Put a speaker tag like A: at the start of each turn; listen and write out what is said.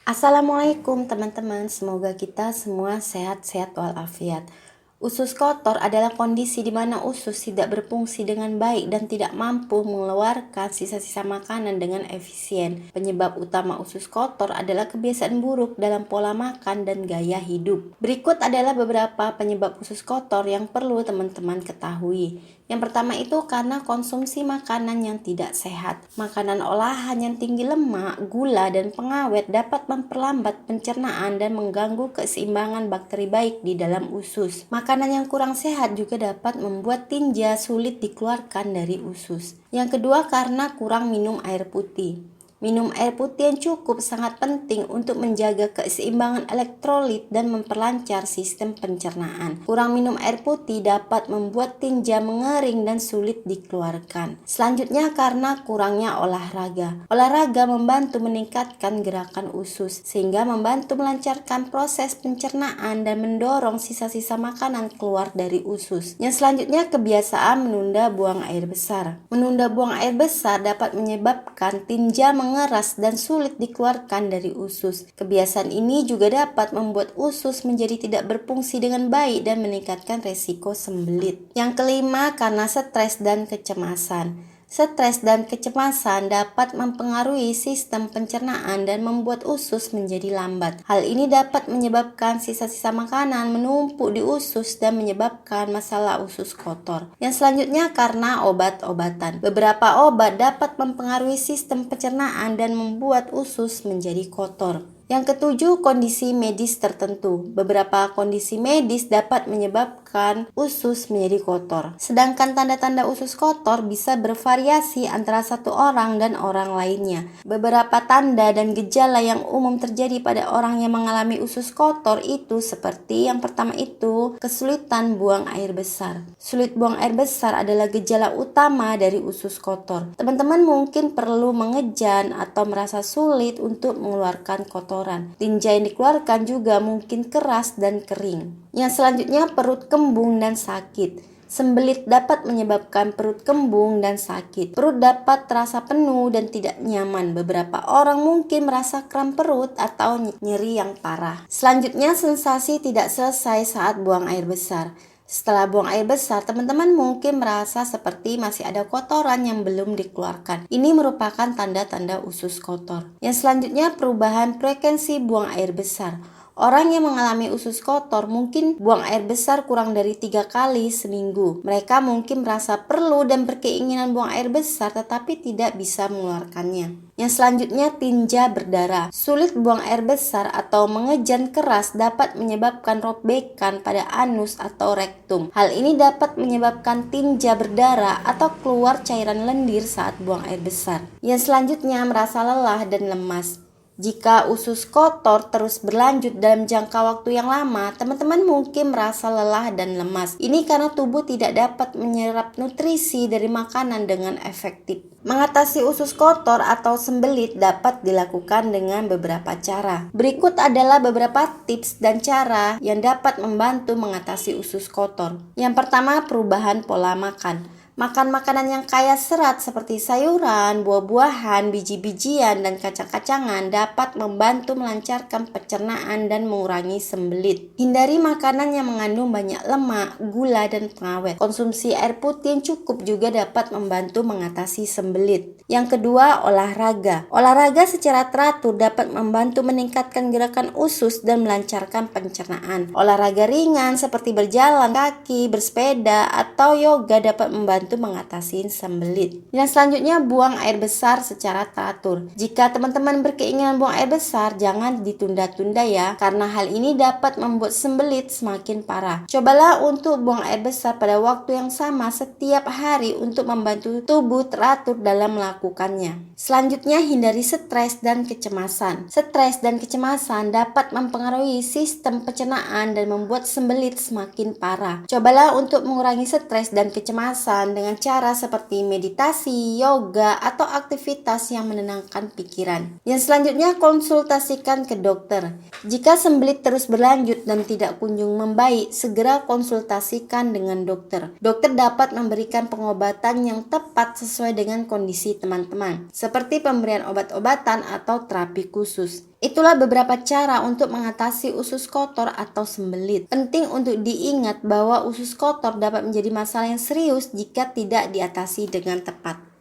A: Assalamualaikum teman-teman, semoga kita semua sehat-sehat walafiat. Usus kotor adalah kondisi di mana usus tidak berfungsi dengan baik dan tidak mampu mengeluarkan sisa-sisa makanan dengan efisien. Penyebab utama usus kotor adalah kebiasaan buruk dalam pola makan dan gaya hidup. Berikut adalah beberapa penyebab usus kotor yang perlu teman-teman ketahui. Yang pertama itu karena konsumsi makanan yang tidak sehat. Makanan olahan yang tinggi lemak, gula, dan pengawet dapat memperlambat pencernaan dan mengganggu keseimbangan bakteri baik di dalam usus. Makanan yang kurang sehat juga dapat membuat tinja sulit dikeluarkan dari usus. Yang kedua karena kurang minum air putih. Minum air putih yang cukup sangat penting untuk menjaga keseimbangan elektrolit dan memperlancar sistem pencernaan. Kurang minum air putih dapat membuat tinja mengering dan sulit dikeluarkan. Selanjutnya karena kurangnya olahraga. Olahraga membantu meningkatkan gerakan usus sehingga membantu melancarkan proses pencernaan dan mendorong sisa-sisa makanan keluar dari usus. Yang selanjutnya kebiasaan menunda buang air besar. Menunda buang air besar dapat menyebabkan tinja mengeras dan sulit dikeluarkan dari usus. Kebiasaan ini juga dapat membuat usus menjadi tidak berfungsi dengan baik dan meningkatkan resiko sembelit. Yang kelima, karena stres dan kecemasan. Stres dan kecemasan dapat mempengaruhi sistem pencernaan dan membuat usus menjadi lambat. Hal ini dapat menyebabkan sisa-sisa makanan menumpuk di usus dan menyebabkan masalah usus kotor. Yang selanjutnya karena obat-obatan. Beberapa obat dapat mempengaruhi sistem pencernaan dan membuat usus menjadi kotor. Yang ketujuh, kondisi medis tertentu. Beberapa kondisi medis dapat menyebabkan usus menjadi kotor. Sedangkan tanda-tanda usus kotor bisa bervariasi antara satu orang dan orang lainnya. Beberapa tanda dan gejala yang umum terjadi pada orang yang mengalami usus kotor itu seperti yang pertama itu, kesulitan buang air besar. Sulit buang air besar adalah gejala utama dari usus kotor. Teman-teman mungkin perlu mengejan atau merasa sulit untuk mengeluarkan kotoran. Tinja yang dikeluarkan juga mungkin keras dan kering. Yang selanjutnya perut kembung dan sakit. Sembelit dapat menyebabkan perut kembung dan sakit. Perut dapat terasa penuh dan tidak nyaman. Beberapa orang mungkin merasa kram perut atau nyeri yang parah. Selanjutnya sensasi tidak selesai saat buang air besar. Setelah buang air besar, teman-teman mungkin merasa seperti masih ada kotoran yang belum dikeluarkan. Ini merupakan tanda-tanda usus kotor. Yang selanjutnya perubahan frekuensi buang air besar. Orang yang mengalami usus kotor mungkin buang air besar kurang dari 3 kali seminggu. Mereka mungkin merasa perlu dan berkeinginan buang air besar tetapi tidak bisa mengeluarkannya. Yang selanjutnya tinja berdarah. Sulit buang air besar atau mengejan keras dapat menyebabkan robekan pada anus atau rektum. Hal ini dapat menyebabkan tinja berdarah atau keluar cairan lendir saat buang air besar. Yang selanjutnya merasa lelah dan lemas. Jika usus kotor terus berlanjut dalam jangka waktu yang lama, teman-teman mungkin merasa lelah dan lemas. Ini karena tubuh tidak dapat menyerap nutrisi dari makanan dengan efektif. Mengatasi usus kotor atau sembelit dapat dilakukan dengan beberapa cara. Berikut adalah beberapa tips dan cara yang dapat membantu mengatasi usus kotor. Yang pertama, perubahan pola makan. Makan makanan yang kaya serat seperti sayuran, buah-buahan, biji-bijian, dan kacang-kacangan dapat membantu melancarkan pencernaan dan mengurangi sembelit. Hindari makanan yang mengandung banyak lemak, gula, dan pengawet. Konsumsi air putih yang cukup juga dapat membantu mengatasi sembelit. Yang kedua, olahraga. Olahraga secara teratur dapat membantu meningkatkan gerakan usus dan melancarkan pencernaan. Olahraga ringan seperti berjalan kaki, bersepeda, atau yoga dapat membantu mengatasi sembelit. Yang selanjutnya, buang air besar secara teratur. Jika teman-teman berkeinginan buang air besar, jangan ditunda-tunda ya, karena hal ini dapat membuat sembelit semakin parah. Cobalah untuk buang air besar pada waktu yang sama setiap hari untuk membantu tubuh teratur dalam melakukannya. Selanjutnya, hindari stres dan kecemasan. Stres dan kecemasan dapat mempengaruhi sistem pencernaan dan membuat sembelit semakin parah. Cobalah untuk mengurangi stres dan kecemasan dengan cara seperti meditasi, yoga, atau aktivitas yang menenangkan pikiran. Yang selanjutnya, konsultasikan ke dokter. Jika sembelit terus berlanjut dan tidak kunjung membaik, segera konsultasikan dengan dokter. Dokter dapat memberikan pengobatan yang tepat sesuai dengan kondisi teman-teman, seperti pemberian obat-obatan atau terapi khusus. Itulah beberapa cara untuk mengatasi usus kotor atau sembelit. Penting untuk diingat bahwa usus kotor dapat menjadi masalah yang serius jika tidak diatasi dengan tepat.